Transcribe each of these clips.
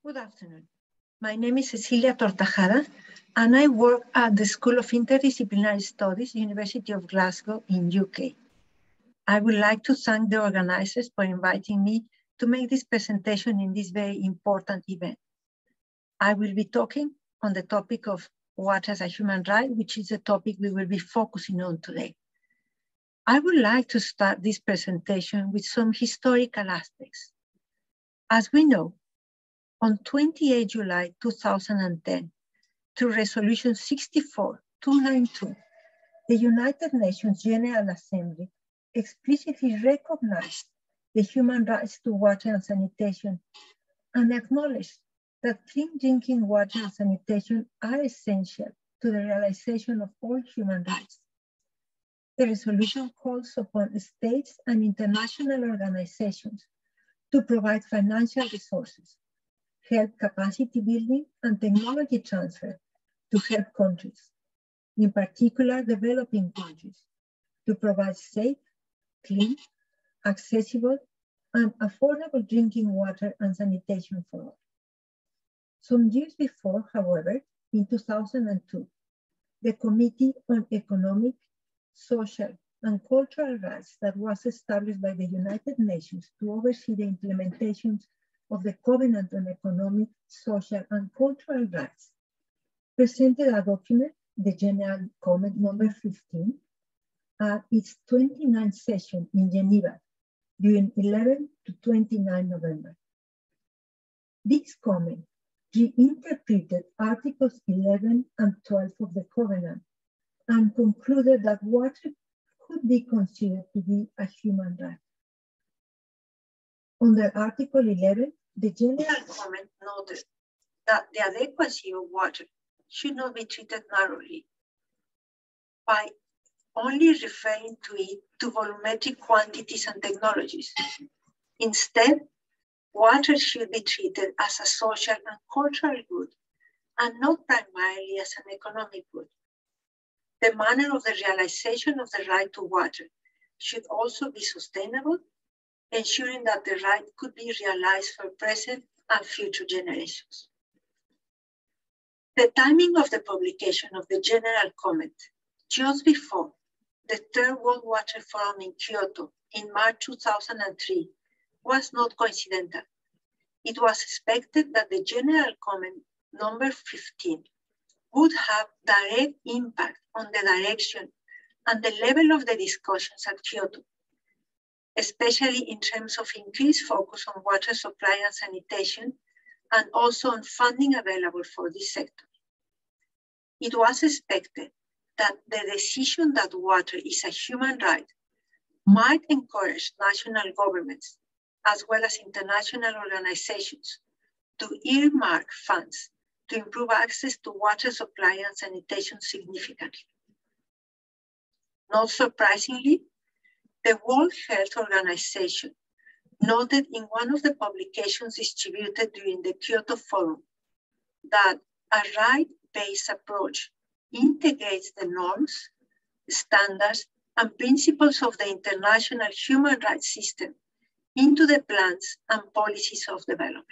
Good afternoon. My name is Cecilia Tortajada, and I work at the School of Interdisciplinary Studies, University of Glasgow in UK. I would like to thank the organizers for inviting me to make this presentation in this very important event. I will be talking on the topic of water as a human right, which is the topic we will be focusing on today. I would like to start this presentation with some historical aspects. As we know, on 28 July 2010, through Resolution 64-292, the United Nations General Assembly explicitly recognized the human rights to water and sanitation and acknowledged that clean drinking water and sanitation are essential to the realization of all human rights. The resolution calls upon states and international organizations to provide financial resources, help capacity building and technology transfer to help countries, in particular developing countries, to provide safe, clean, accessible, and affordable drinking water and sanitation for all. Some years before, however, in 2002, the Committee on Economic, Social, and Cultural Rights that was established by the United Nations to oversee the implementation of the Covenant on Economic, Social, and Cultural Rights presented a document, the General Comment number 15, at its 29th session in Geneva during 11 to 29 November. This comment reinterpreted Articles 11 and 12 of the Covenant and concluded that water could be considered to be a human right. Under Article 11, the General Comment noted that the adequacy of water should not be treated narrowly by only referring to it to volumetric quantities and technologies. Instead, water should be treated as a social and cultural good and not primarily as an economic good. The manner of the realization of the right to water should also be sustainable, ensuring that the right could be realized for present and future generations. The timing of the publication of the General Comment just before the Third World Water Forum in Kyoto in March 2003 was not coincidental. It was expected that the General Comment number 15 would have direct impact on the direction and the level of the discussions at Kyoto, especially in terms of increased focus on water supply and sanitation, and also on funding available for this sector. It was expected that the decision that water is a human right might encourage national governments, as well as international organizations, to earmark funds to improve access to water supply and sanitation significantly. Not surprisingly, the World Health Organization noted in one of the publications distributed during the Kyoto Forum that a right-based approach integrates the norms, standards, and principles of the international human rights system into the plans and policies of development.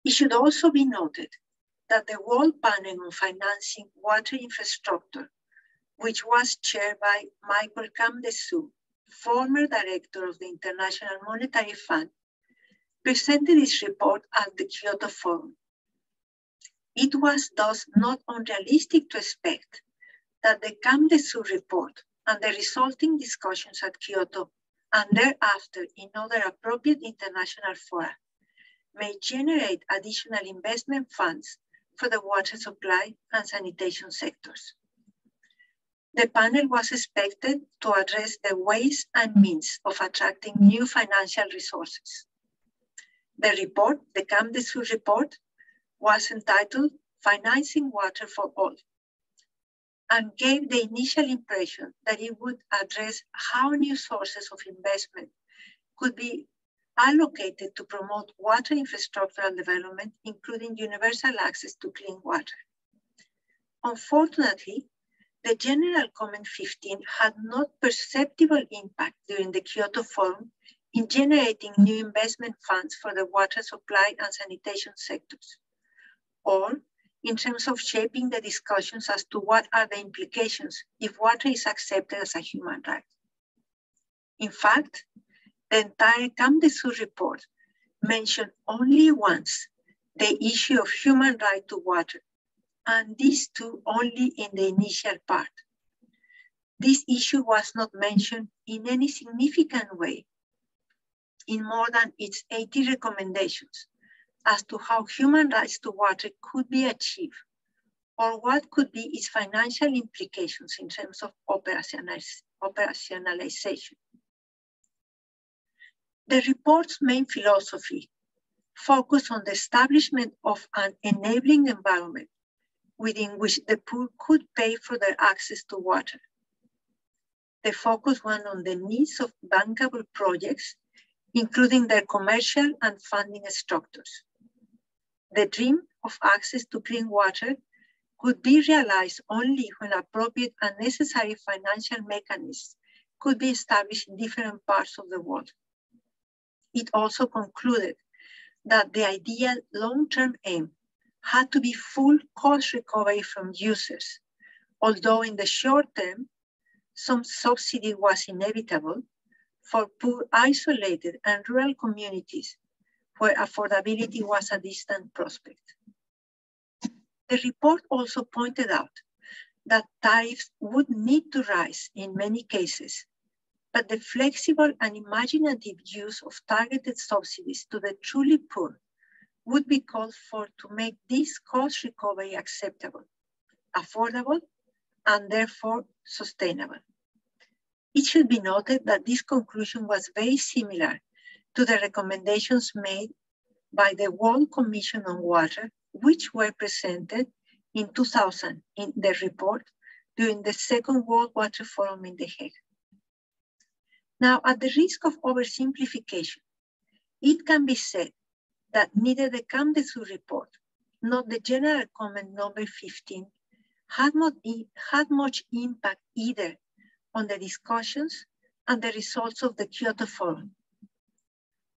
It should also be noted that the World Panel on Financing Water Infrastructure, which was chaired by Michael Kamdesu, former director of the International Monetary Fund, presented his report at the Kyoto Forum. It was thus not unrealistic to expect that the Kamdesu report and the resulting discussions at Kyoto and thereafter in other appropriate international fora may generate additional investment funds for the water supply and sanitation sectors. The panel was expected to address the ways and means of attracting new financial resources. The report, the Kamdesu report, was entitled Financing Water for All, and gave the initial impression that it would address how new sources of investment could be allocated to promote water infrastructural development, including universal access to clean water. Unfortunately, the General Comment 15 had not perceptible impact during the Kyoto Forum in generating new investment funds for the water supply and sanitation sectors, or in terms of shaping the discussions as to what are the implications if water is accepted as a human right. In fact, the entire qu'avons-nous report mentioned only once the issue of human right to water, and this too only in the initial part. This issue was not mentioned in any significant way in more than its 80 recommendations as to how human rights to water could be achieved, or what could be its financial implications in terms of operationalization. The report's main philosophy focused on the establishment of an enabling environment within which the poor could pay for their access to water. The focus went on the needs of bankable projects, including their commercial and funding structures. The dream of access to clean water could be realized only when appropriate and necessary financial mechanisms could be established in different parts of the world. It also concluded that the ideal long-term aim had to be full cost recovery from users, although in the short term, some subsidy was inevitable for poor, isolated, and rural communities where affordability was a distant prospect. The report also pointed out that tariffs would need to rise in many cases, but the flexible and imaginative use of targeted subsidies to the truly poor would be called for to make this cost recovery acceptable, affordable, and therefore sustainable. It should be noted that this conclusion was very similar to the recommendations made by the World Commission on Water, which were presented in 2000 in the report during the Second World Water Forum in The Hague. Now, at the risk of oversimplification, it can be said that neither the qu'avons-nous report nor the General Comment number 15 had much impact either on the discussions and the results of the Kyoto Forum,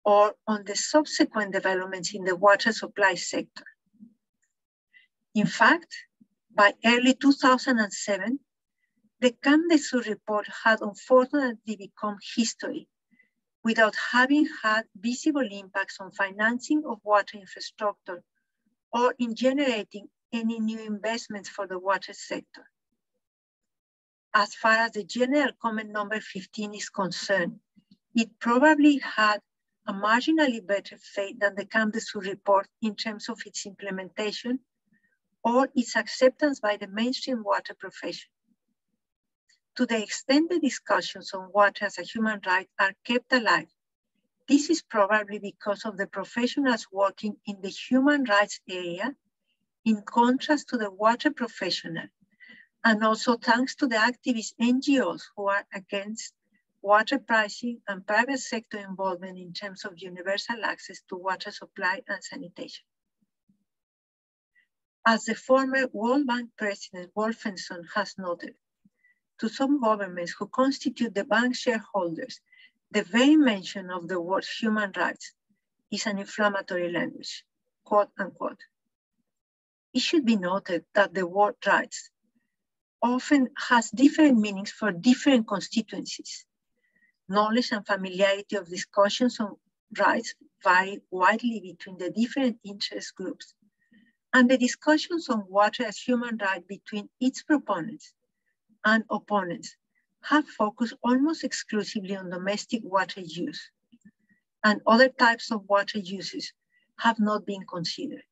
or on the subsequent developments in the water supply sector. In fact, by early 2007, the qu'avons-nous report had unfortunately become history without having had visible impacts on financing of water infrastructure or in generating any new investments for the water sector. As far as the General Comment number 15 is concerned, it probably had a marginally better fate than the qu'avons-nous report in terms of its implementation or its acceptance by the mainstream water profession. To the extent the discussions on water as a human right are kept alive, this is probably because of the professionals working in the human rights area, in contrast to the water professional, and also thanks to the activist NGOs who are against water pricing and private sector involvement in terms of universal access to water supply and sanitation. As the former World Bank President Wolfensohn has noted, to some governments who constitute the bank shareholders, the very mention of the word human rights is an inflammatory language, quote unquote. It should be noted that the word rights often has different meanings for different constituencies. Knowledge and familiarity of discussions on rights vary widely between the different interest groups, and the discussions on water as human right between its proponents and opponents have focused almost exclusively on domestic water use, and other types of water uses have not been considered.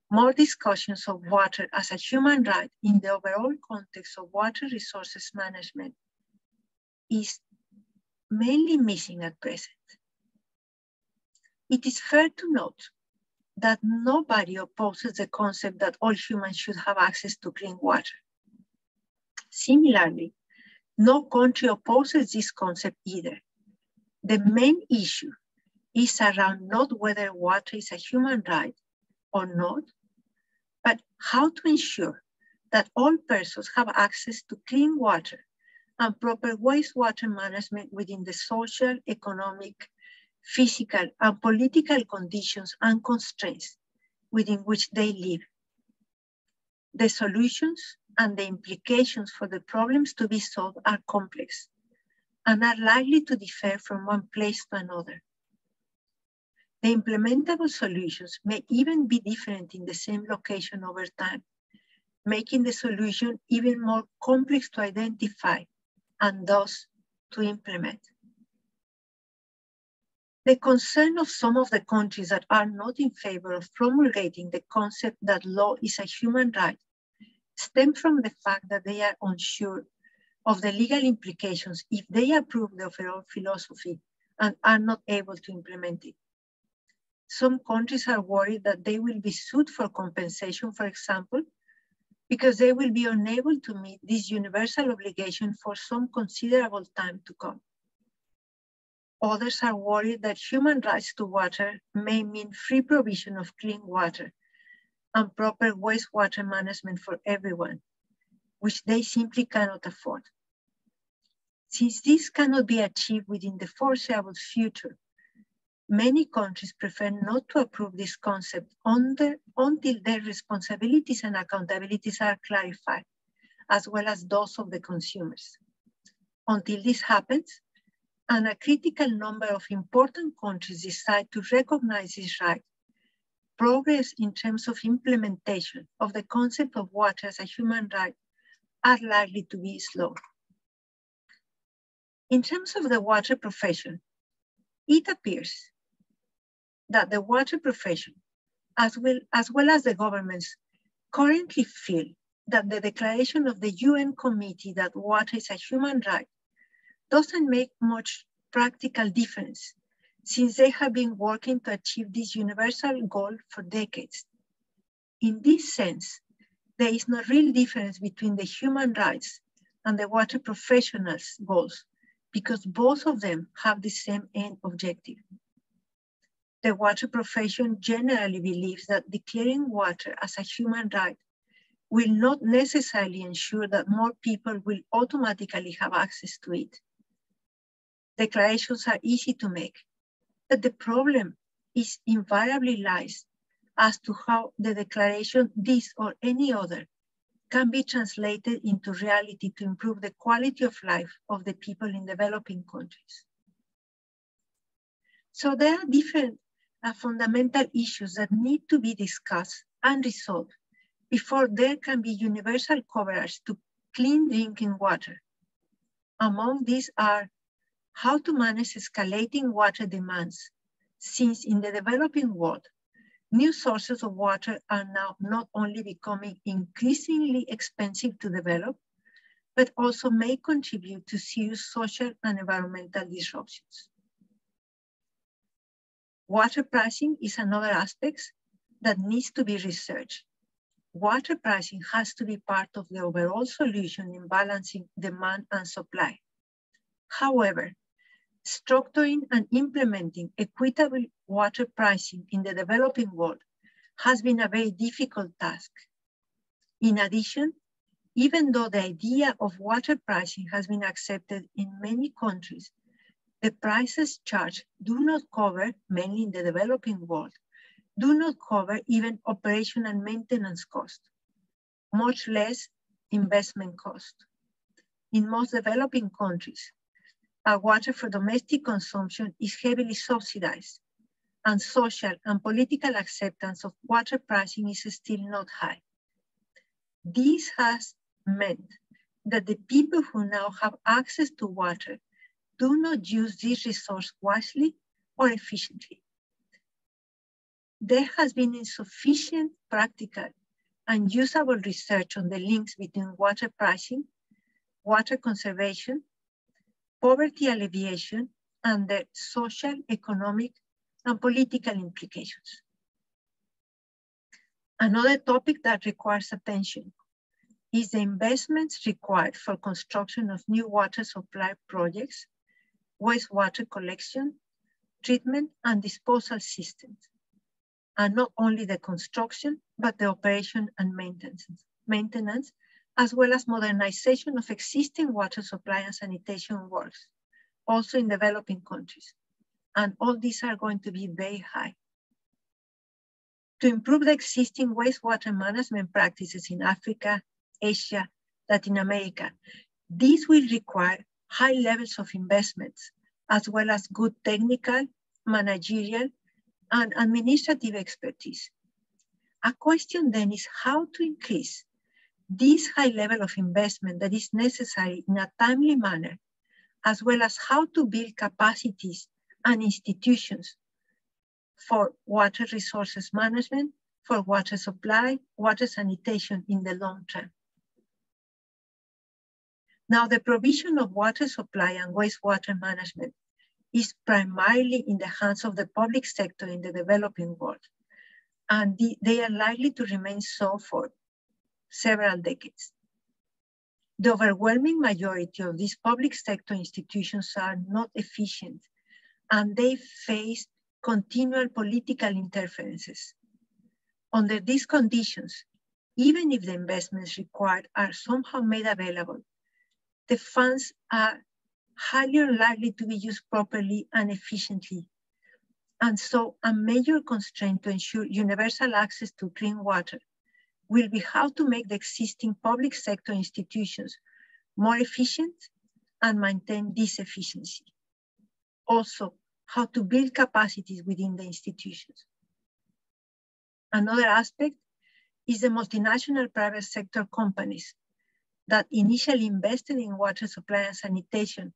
More discussions of water as a human right in the overall context of water resources management is mainly missing at present. It is fair to note that nobody opposes the concept that all humans should have access to clean water. Similarly, no country opposes this concept either. The main issue is around not whether water is a human right or not, but how to ensure that all persons have access to clean water and proper wastewater management within the social, economic, physical, and political conditions and constraints within which they live. The solutions and the implications for the problems to be solved are complex and are likely to differ from one place to another. The implementable solutions may even be different in the same location over time, making the solution even more complex to identify and thus to implement. The concern of some of the countries that are not in favor of promulgating the concept that law is a human right stems from the fact that they are unsure of the legal implications if they approve the overall philosophy and are not able to implement it. Some countries are worried that they will be sued for compensation, for example, because they will be unable to meet this universal obligation for some considerable time to come. Others are worried that human rights to water may mean free provision of clean water and proper wastewater management for everyone, which they simply cannot afford. Since this cannot be achieved within the foreseeable future, many countries prefer not to approve this concept until their responsibilities and accountabilities are clarified, as well as those of the consumers. Until this happens, and a critical number of important countries decide to recognize this right, progress in terms of implementation of the concept of water as a human right are likely to be slow. In terms of the water profession, it appears that the water profession, as well as the governments, currently feel that the declaration of the UN Committee that water is a human right doesn't make much practical difference, since they have been working to achieve this universal goal for decades. In this sense, there is no real difference between the human rights and the water professionals' goals, because both of them have the same end objective. The water profession generally believes that declaring water as a human right will not necessarily ensure that more people will automatically have access to it. Declarations are easy to make, but the problem is invariably lies as to how the declaration, this or any other, can be translated into reality to improve the quality of life of the people in developing countries. So there are different fundamental issues that need to be discussed and resolved before there can be universal coverage to clean drinking water. Among these are how to manage escalating water demands, since in the developing world, new sources of water are now not only becoming increasingly expensive to develop, but also may contribute to serious social and environmental disruptions. Water pricing is another aspect that needs to be researched. Water pricing has to be part of the overall solution in balancing demand and supply. However, structuring and implementing equitable water pricing in the developing world has been a very difficult task. In addition, even though the idea of water pricing has been accepted in many countries, the prices charged do not cover, mainly in the developing world, do not cover even operation and maintenance cost, much less investment cost. In most developing countries, water for domestic consumption is heavily subsidized, and social and political acceptance of water pricing is still not high. This has meant that the people who now have access to water do not use this resource wisely or efficiently. There has been insufficient practical and usable research on the links between water pricing, water conservation, poverty alleviation, and their social, economic, and political implications. Another topic that requires attention is the investments required for construction of new water supply projects, wastewater collection, treatment, and disposal systems, and not only the construction, but the operation and maintenance, as well as modernization of existing water supply and sanitation works, also in developing countries. And all these are going to be very high. To improve the existing wastewater management practices in Africa, Asia, Latin America, this will require high levels of investments, as well as good technical, managerial, and administrative expertise. A question then is how to increase this high level of investment that is necessary in a timely manner, as well as how to build capacities and institutions for water resources management, for water supply, water sanitation in the long term. Now, the provision of water supply and wastewater management is primarily in the hands of the public sector in the developing world, and they are likely to remain so for several decades. The overwhelming majority of these public sector institutions are not efficient, and they face continual political interferences. Under these conditions, even if the investments required are somehow made available, the funds are highly unlikely to be used properly and efficiently. And so a major constraint to ensure universal access to clean water will be how to make the existing public sector institutions more efficient and maintain this efficiency. Also, how to build capacities within the institutions. Another aspect is the multinational private sector companies that initially invested in water supply and sanitation,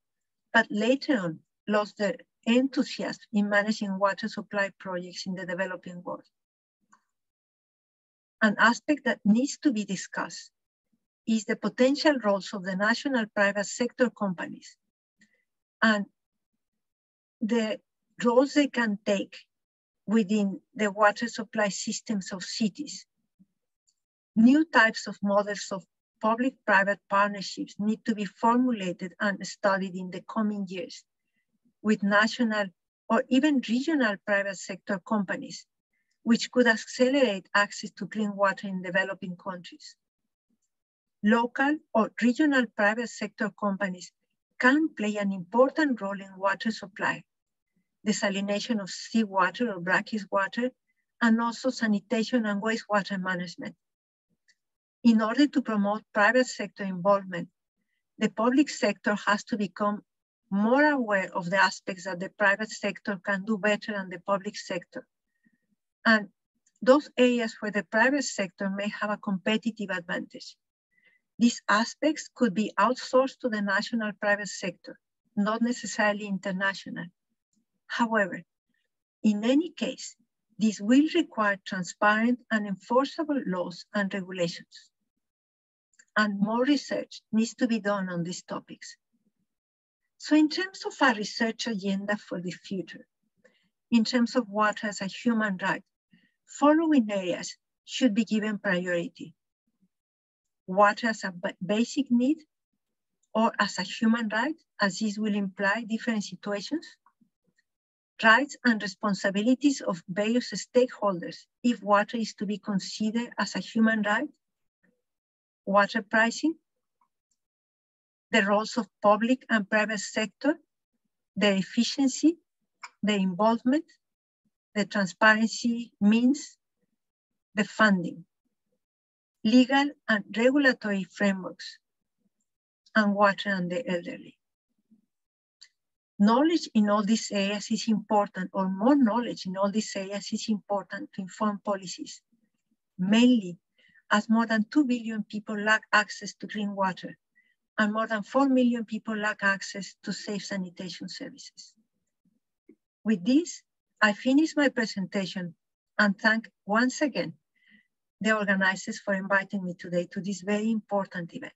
but later on lost their enthusiasm in managing water supply projects in the developing world. An aspect that needs to be discussed is the potential roles of the national private sector companies and the roles they can take within the water supply systems of cities. New types of models of public-private partnerships need to be formulated and studied in the coming years with national or even regional private sector companies, which could accelerate access to clean water in developing countries. Local or regional private sector companies can play an important role in water supply, desalination of seawater or brackish water, and also sanitation and wastewater management. In order to promote private sector involvement, the public sector has to become more aware of the aspects that the private sector can do better than the public sector. And those areas where the private sector may have a competitive advantage. These aspects could be outsourced to the national private sector, not necessarily international. However, in any case, this will require transparent and enforceable laws and regulations. And more research needs to be done on these topics. So in terms of a research agenda for the future, in terms of water as a human right, following areas should be given priority. Water as a basic need or as a human right, as this will imply different situations. Rights and responsibilities of various stakeholders if water is to be considered as a human right. Water pricing, the roles of public and private sector, their efficiency, their involvement, the transparency means, the funding, legal and regulatory frameworks, and water and the elderly. Knowledge in all these areas is important, or more knowledge in all these areas is important to inform policies, mainly as more than 2 billion people lack access to clean water, and more than 4 million people lack access to safe sanitation services. With this, I finish my presentation and thank once again the organizers for inviting me today to this very important event.